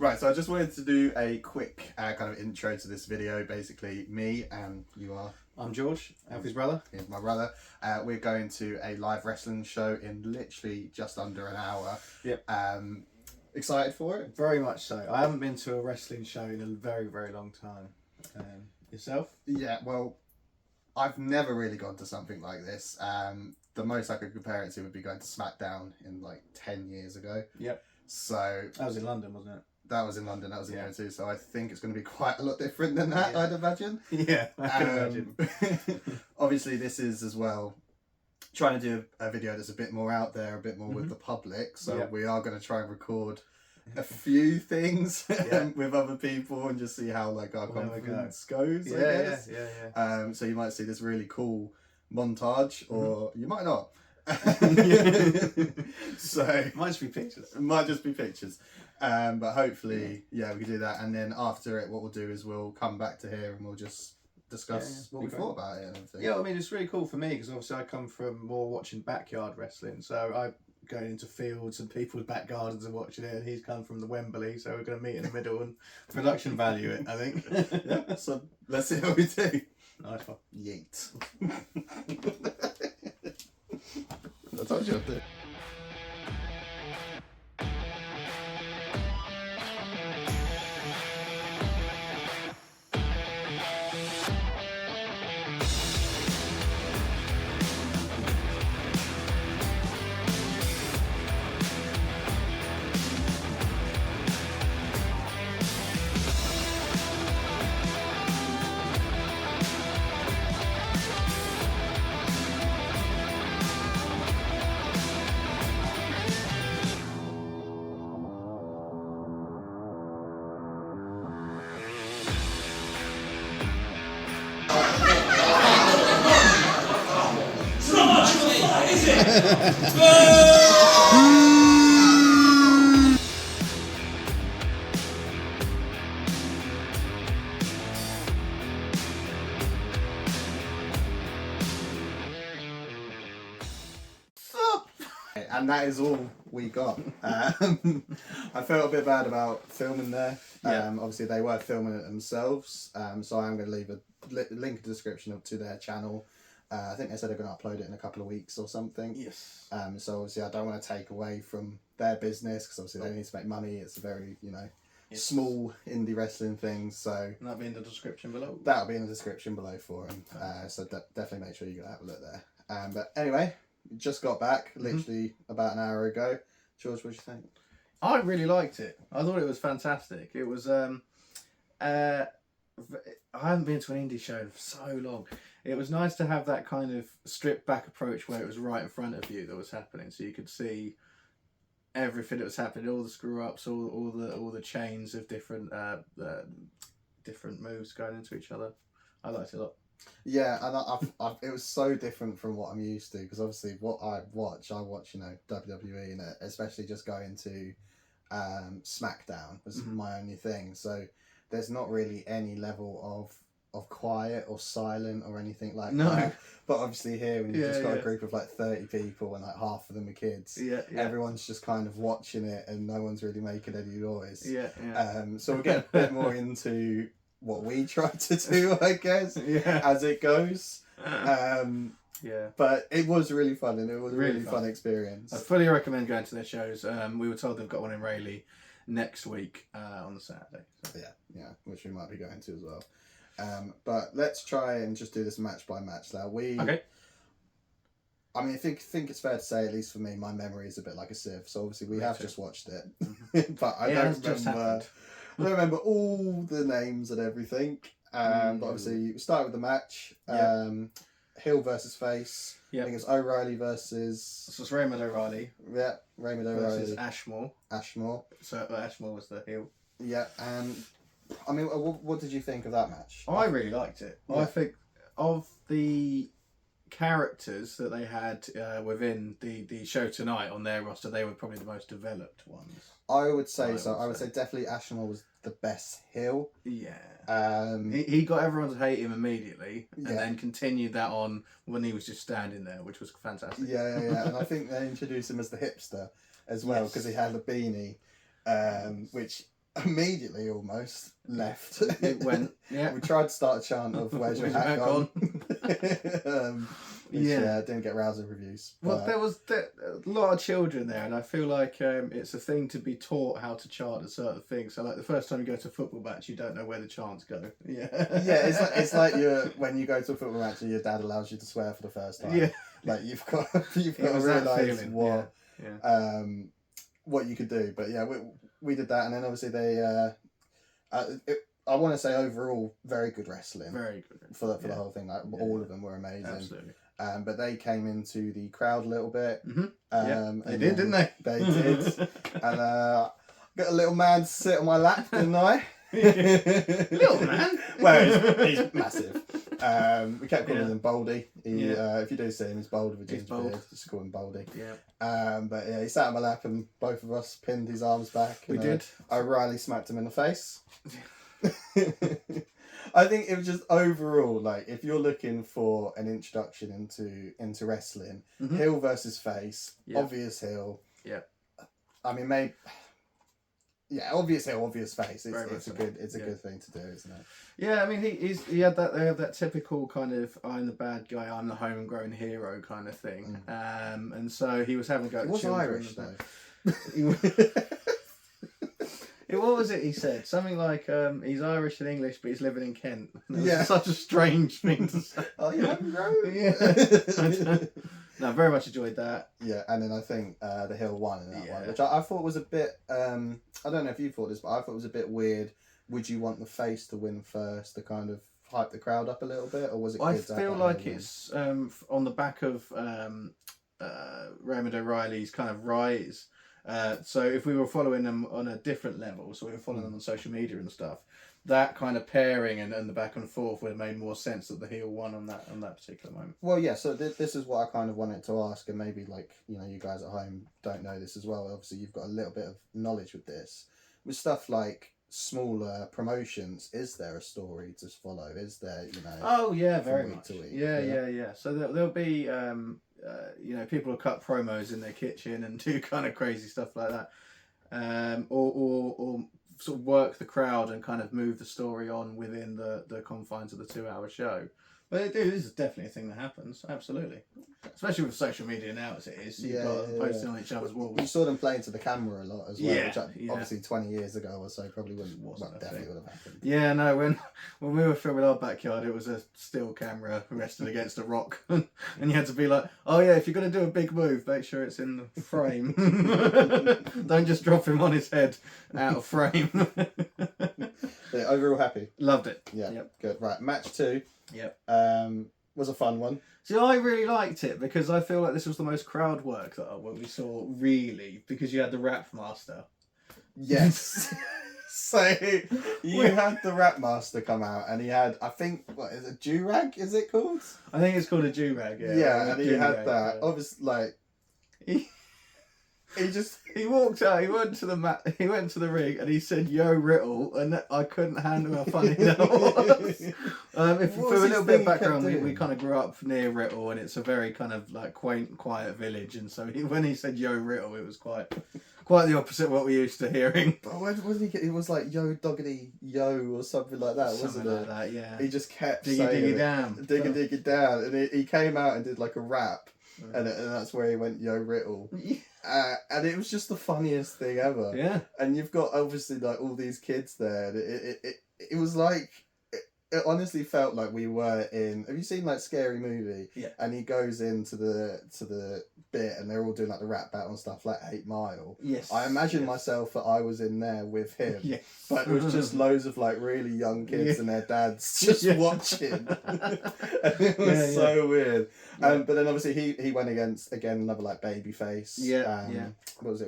Right, so I just wanted to do a quick kind of intro to this video. Basically, me and you are... I'm George, Alfie's brother. He's my brother. We're going to a live wrestling show in literally just under an hour. Yep. Excited for it? Very much so. I haven't been to a wrestling show in a very, very long time. Yourself? Yeah, well, I've never really gone to something like this. The most I could compare it to would be going to SmackDown in like 10 years ago. Yep. So... That was in London, wasn't it? That was in London, that was in year two, so I think it's going to be quite a lot different than that, I'd imagine. Yeah, I can imagine. Obviously, this is as well trying to do a video that's a bit more out there, a bit more with the public, so we are going to try and record a few things with other people and just see how like our confidence goes, I guess. Yeah. So you might see this really cool montage, or you might not. So it might just be pictures. It might just be pictures. But hopefully, we can do that. And then after it, what we'll do is we'll come back to here and we'll just discuss what we thought about it and everything. Yeah, I mean, it's really cool for me because obviously I come from more watching backyard wrestling. So I go into fields and people's back gardens and watching it. And he's come from the Wembley. So we're going to meet in the middle and production value it, I think. Yeah, so let's see how we do. Nice one. Yeet. I told you I'd do it. And that is all we got. I felt a bit bad about filming there. Obviously, they were filming it themselves. So I'm going to leave a link in the description to their channel. I think they said they're going to upload it in a couple of weeks or something. Yes. So obviously, I don't want to take away from their business because obviously they need to make money. It's a very, small indie wrestling thing. So that'll be in the description below. That'll be in the description below for them. So definitely make sure you go have a look there. But anyway. Just got back literally about an hour ago. George, what do you think? I really liked it. I thought it was fantastic. It was I haven't been to an indie show for so long. It was nice to have that kind of stripped back approach where it was right in front of you that was happening, so you could see everything that was happening, all the screw ups, all the chains of different moves going into each other. I liked it a lot. Yeah, and it was so different from what I'm used to, because obviously what I watch, WWE, and especially just going to SmackDown was my only thing. So there's not really any level of quiet or silent or anything like that. But obviously here, when you've just got a group of like 30 people and like half of them are kids, everyone's just kind of watching it and no one's really making any noise. So we'll get a bit more into what we try to do, I guess, as it goes. But it was really fun, and it was a really fun experience. I fully recommend going to their shows. We were told they've got one in Rayleigh next week on the Saturday. So. Yeah, which we might be going to as well. But let's try and just do this match by match now. Okay. I mean, I think it's fair to say, at least for me, my memory is a bit like a sieve. So obviously we have just watched it, but I don't remember all the names and everything. But obviously we start with the match. Heel versus face. I think it's O'Reilly versus... So it's Raymond O'Reilly. Yeah, Raymond O'Reilly. Versus Ashmore. So Ashmore was the heel. Yeah, and I mean, what did you think of that match? I really liked it. I think of the characters that they had within the show tonight on their roster, they were probably the most developed ones. I would say so. I would say definitely Ashmore was the best heel. Yeah. He got everyone to hate him immediately, and then continued that on when he was just standing there, which was fantastic. Yeah. And I think they introduced him as the hipster as well, because he had a beanie, which immediately almost left. It went, yeah. We tried to start a chant of "Where's your hat gone?" Which, didn't get rousing reviews. Well, there was a lot of children there, and I feel like it's a thing to be taught how to chant a certain thing. So, like the first time you go to a football match, you don't know where the chants go. Yeah, it's like when you go to a football match and your dad allows you to swear for the first time. Yeah, like you've got to realise what you could do. But yeah, we did that, and then obviously they. I want to say overall, very good wrestling. Very good for the whole thing. Like all of them were amazing. Absolutely. But they came into the crowd a little bit. Mm-hmm. They did, didn't they? They did. And got a little man to sit on my lap, didn't I? Little man? Well, he's massive. We kept calling him Baldy. If you do see him, he's bald with a ginger beard. Just call him Baldy. Yeah. But yeah, he sat on my lap and both of us pinned his arms back. And, we did. I wryly smacked him in the face. I think it was just overall, like, if you're looking for an introduction into wrestling, heel versus face, obvious heel. Yeah. I mean, maybe. Yeah, obvious heel, obvious face. It's a good thing to do, isn't it? Yeah, I mean, he had that typical kind of I'm the bad guy, I'm the homegrown hero kind of thing. And so he was having a go at the children. Irish though. What was it he said? Something like he's Irish and English, but he's living in Kent. That's such a strange thing to say. Oh, you haven't grown. Yeah. No, I very much enjoyed that. Yeah, and then I think the Hill won in that one, which I thought was a bit. I don't know if you thought this, but I thought it was a bit weird. Would you want the face to win first to kind of hype the crowd up a little bit, or was it? I feel like it's on the back of Raymond O'Reilly's kind of rise. So if we were following them on a different level, so we were following them on social media and stuff, that kind of pairing and the back and forth would have made more sense that the heel won on that particular moment. Well, yeah. So this is what I kind of wanted to ask, and maybe you guys at home don't know this as well. Obviously, you've got a little bit of knowledge with this. With stuff like smaller promotions, is there a story to follow? Is there Oh yeah, very much. Yeah. So there'll be people will cut promos in their kitchen and do kind of crazy stuff like that, or sort of work the crowd and kind of move the story on within the confines of the 2-hour show. But this is definitely a thing that happens, absolutely. Especially with social media now as it is. You've got posting on each other's walls. You saw them playing to the camera a lot as well, which obviously 20 years ago or so probably definitely would have happened. Yeah, no, when we were filming our backyard, it was a still camera resting against a rock. And you had to be like, oh yeah, if you're going to do a big move, make sure it's in the frame. Don't just drop him on his head out of frame. Yeah, overall happy. Loved it. Yeah, good. Right, match 2. Yep. Was a fun one. See, I really liked it because I feel like this was the most crowd work that we saw, really, because you had the rap master. Yes. So you had the rap master come out, and he had, I think, what is it, do-rag? Is it called? I think it's called a do-rag. Yeah. Yeah, and he had that. Yeah. Obviously, like. He walked out. He went to the ring, and he said, "Yo, Riddle," and I couldn't handle how funny that was. For a little bit of background, we kind of grew up near Riddle, and it's a very kind of like quaint, quiet village. And so when he said "Yo, Riddle," it was quite the opposite of what we're used to hearing. But wasn't he? It was like "Yo, doggity, yo" or something like that, wasn't it? Something like that, yeah. He just kept saying diggy down, diggy down, and he came out and did like a rap, and that's where he went "Yo, Riddle." And it was just the funniest thing ever. Yeah. And you've got obviously like all these kids there. And it was like, it honestly felt like we were in. Have you seen like Scary Movie? Yeah. And he goes into the bit, and they're all doing like the rap battle and stuff like 8 Mile. Yes. I imagine myself that I was in there with him. Yes. But it was just loads of like really young kids and their dads just watching. And it was so weird. Yeah. But then obviously he went against again another like babyface. Yeah. What was it?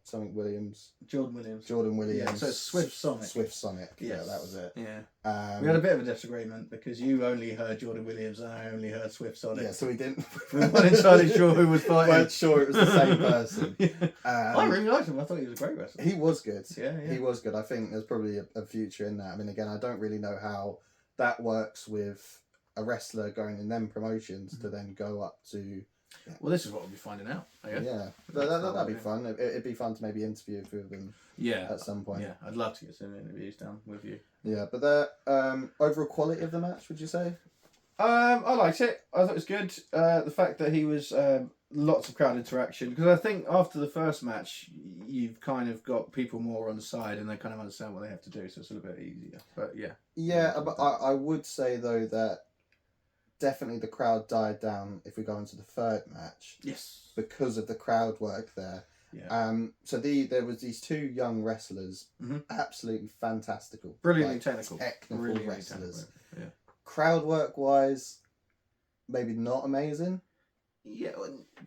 Something Williams. Jordan Williams. Yeah, so it's Swift Sonic. Yes. Yeah, that was it. Yeah. We had a bit of a disagreement because you only heard Jordan Williams and I only heard Swift Sonic. Yeah, so we didn't. We weren't entirely sure who was fighting. We weren't sure it was the same person. I really liked him. I thought he was a great wrestler. He was good. Yeah. He was good. I think there's probably a future in that. I mean, again, I don't really know how that works with a wrestler going in them promotions to then go up to Well, this is what we'll be finding out, I guess. Yeah, that'd be fun. It'd be fun to maybe interview a few of them. Yeah, at some point. Yeah, I'd love to get some interviews done with you. Yeah, but the overall quality of the match, would you say? I liked it. I thought it was good. The fact that he was lots of crowd interaction, because I think after the first match, you've kind of got people more on side and they kind of understand what they have to do, so it's a little bit easier. But yeah. Yeah, but I would say though that definitely the crowd died down if we go into the third match. Yes. Because of the crowd work there. Yeah. So there was these two young wrestlers, absolutely fantastical, brilliantly technical wrestlers. Yeah. Crowd work wise, maybe not amazing. Yeah,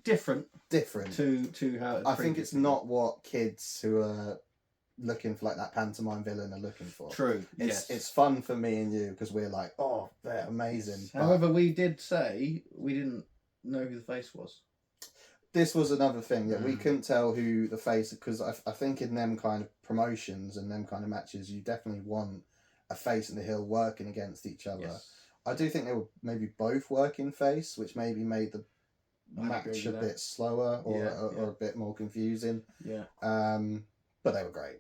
different to how. I think it's not what kids who are looking for like that pantomime villain are looking for. True. It's fun for me and you because we're like, oh, they're amazing. Yes. However, we did say we didn't know who the face was. This was another thing. Yeah, we couldn't tell who the face, because I think in them kind of promotions and them kind of matches, you definitely want a face and a heel working against each other. Yes. I do think they were maybe both working face, which maybe made the match a bit slower or a bit more confusing. Yeah. But they were great.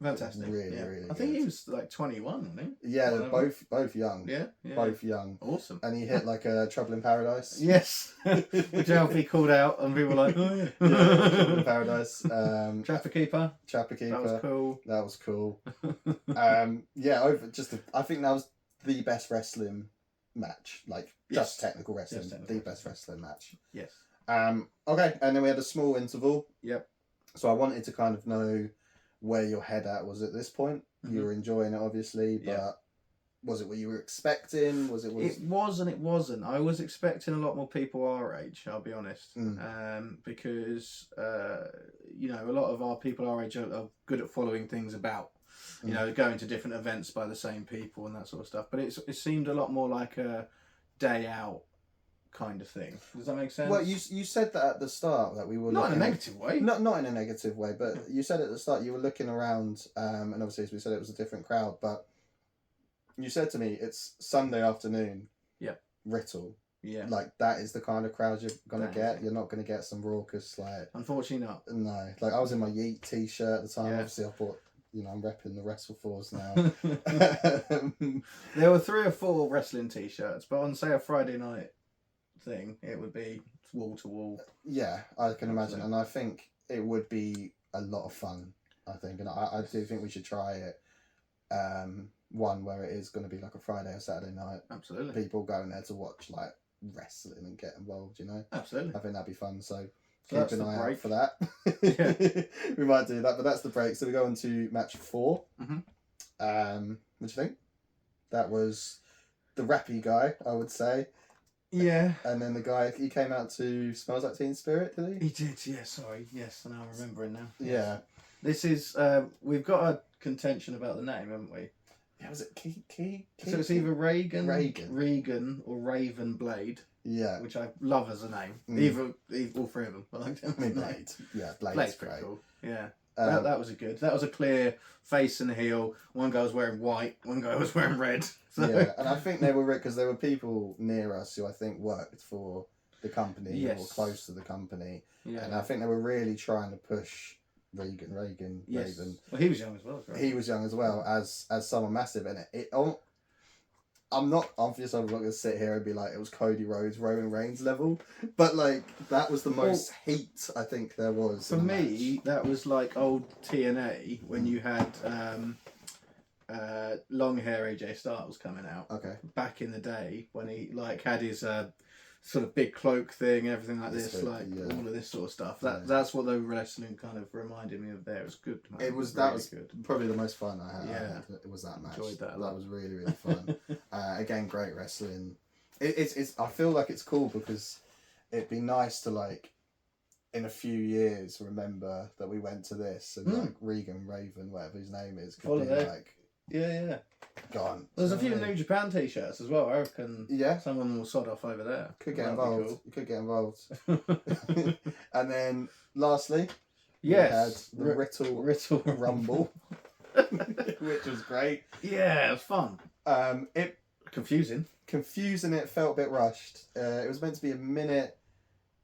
Fantastic. Really I think he was like 21, wasn't he? Yeah, they're both young. Yeah. Both young. Awesome. And he hit like a Trouble in Paradise. Yes. Which Alfie called out and people were like, oh yeah. Yeah, Trouble in Paradise. Trapper Keeper. That was cool. I think that was the best wrestling match. Like just technical wrestling. Best wrestling match. Yes. Okay, and then we had a small interval. Yep. So I wanted to kind of know where your head at was at this point. You were enjoying it, obviously, but was it what you were expecting? It was and it wasn't. I was expecting a lot more people our age, I'll be honest, because a lot of our people our age are good at following things about. You know, going to different events by the same people and that sort of stuff. But it seemed a lot more like a day out kind of thing. Does that make sense? Well, you said that at the start that we were not in a negative way. Not in a negative way, but you said at the start you were looking around, and obviously as we said it was a different crowd. But you said to me it's Sunday afternoon. Yep. Writtle. Yeah. Like that is the kind of crowd you're gonna get. You're not gonna get some raucous like. Unfortunately, not. No, like I was in my Yeet t-shirt at the time. Yeah. Obviously, I thought. I'm repping the WrestleForce now. There were 3 or 4 wrestling t-shirts, but on say a Friday night thing, it would be wall to wall. Yeah, I can imagine, and I think it would be a lot of fun. I think, and I do think we should try it. One where it is going to be like a Friday or Saturday night. Absolutely. People going there to watch like wrestling and get involved. Absolutely. I think that'd be fun. So. Keep an eye out for that. We might do that, but that's the break. So we go on to match 4. What do you think? That was the rappy guy, I would say. Yeah. And then the guy, he came out to Smells Like Teen Spirit, did he? He did, yeah, sorry. Yes, now I'm remembering now. Yeah. This is, we've got a contention about the name, haven't we? Yeah, was it Key? So it's either Regan or Raven Blade. Yeah. Which I love as a name. Either all 3 of them. I like them. Blade. Yeah, Blade's pretty cool. Yeah. That was that was a clear face and heel. One guy was wearing white, one guy was wearing red. So. Yeah, and I think they were because there were people near us who I think worked for the company or close to the company. Yeah. And I think they were really trying to push Raven. Well, he was young as well. Right? He was young as well as someone massive, and I'm not obviously I'm not going to sit here and be like it was Cody Rhodes, Roman Reigns level, but like that was the most heat I think there was. For me, that was like old TNA when you had long hair AJ Styles coming out. Okay. Back in the day when he like had his sort of big cloak thing, everything like this, all of this sort of stuff. That's what the wrestling kind of reminded me of there. It was good. Man. That was good. Probably the most fun I had. Yeah. It was that match. Enjoyed that. That was really, really fun. Again, great wrestling. It's I feel like it's cool because it'd be nice to like in a few years remember that we went to this and like Regan Raven, whatever his name is, could be like yeah. Gone. There's a few New Japan t-shirts as well. I reckon some of them will sod off over there. Could get involved. Cool. You could get involved. And then lastly, we had the Writtle Rumble, which was great. Yeah, it was fun. It confusing. It felt a bit rushed. It was meant to be a minute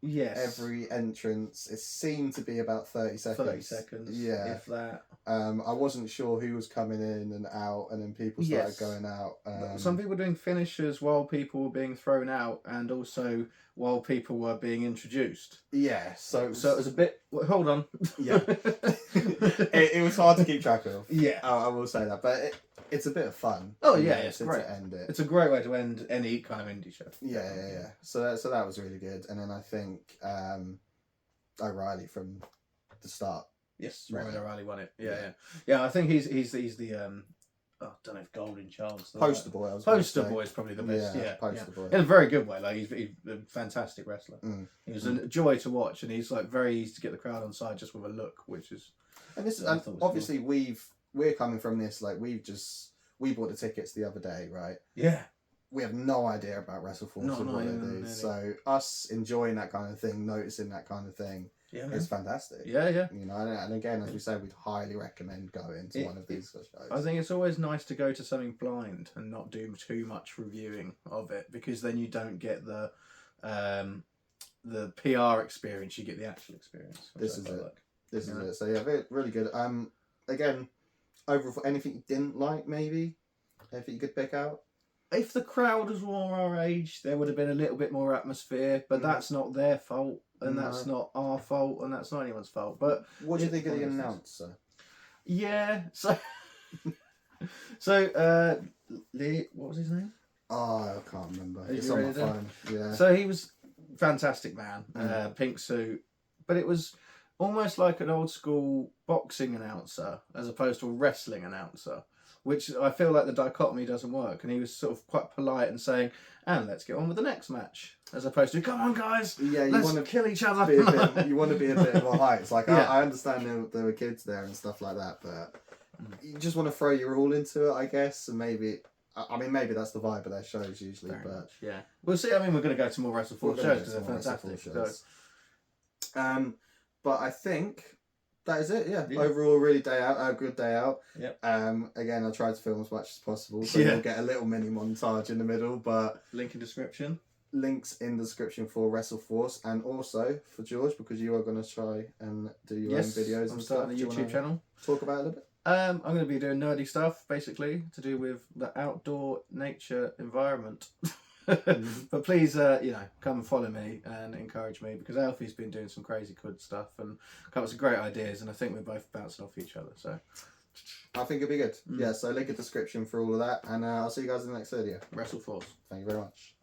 Yes. Every entrance, it seemed to be about 30 seconds. 30 seconds. Yeah. If that. I wasn't sure who was coming in and out, and then people started going out. Some people were doing finishers while people were being thrown out, and also while people were being introduced. Yeah, so it was a bit. Hold on. Yeah, it was hard to keep track of. Yeah, I will say that, but it's a bit of fun. Oh yeah, it's great. To end it. It's a great way to end any kind of indie show. Yeah. So that was really good, and then I think O'Reilly from the start. Yes, Raymond O'Reilly won it. Yeah. I think he's the I don't know if Golden Chance. Poster boy. Poster boy is probably the best. Yeah, poster boy. In a very good way. Like he's a fantastic wrestler. He was a joy to watch, and he's like very easy to get the crowd on side just with a look, which is. And this, obviously, cool. We're coming from this like we bought the tickets the other day, right? Yeah. We have no idea about WrestleForce and what it is. So us enjoying that kind of thing, noticing that kind of thing. Yeah, it's fantastic. Yeah. You know, and again, as we say, we'd highly recommend going to one of these shows. I think it's always nice to go to something blind and not do too much reviewing of it, because then you don't get the PR experience. You get the actual experience. This is it. This is it. So yeah, really good. Again, overall, anything you didn't like, maybe anything you could pick out. If the crowd was more our age, there would have been a little bit more atmosphere, but that's not their fault, and that's not our fault, and that's not anyone's fault. But what do you think of the announcer? Yeah, Lee, what was his name? Oh, I can't remember. It's on my phone. Yeah. So he was fantastic, man. Pink suit, but it was almost like an old school boxing announcer as opposed to a wrestling announcer, which I feel like the dichotomy doesn't work. And he was sort of quite polite and saying, and let's get on with the next match, as opposed to, come on guys, let's want to kill each other. You want to be a bit of a height. It's like, I understand there were kids there and stuff like that, but you just want to throw your all into it, I guess. And maybe that's the vibe of their shows usually. Very but much, yeah, we'll see. I mean, we're going to go to more WrestleForce shows because they're fantastic. But I think that is it. Yeah. Overall, really good day out. Yep. Again, I tried to film as much as possible, so you'll get a little mini montage in the middle. But link in description. Links in the description for WrestleForce, and also for George, because you are going to try and do your own videos. I'm starting a YouTube channel. Talk about it a little bit. I'm going to be doing nerdy stuff, basically, to do with the outdoor nature environment. But please, come and follow me and encourage me, because Alfie's been doing some crazy good stuff and come up with some great ideas, and I think we're both bouncing off each other. So I think it'll be good. Yeah, so link in the description for all of that, and I'll see you guys in the next video. WrestleForce. Thank you very much.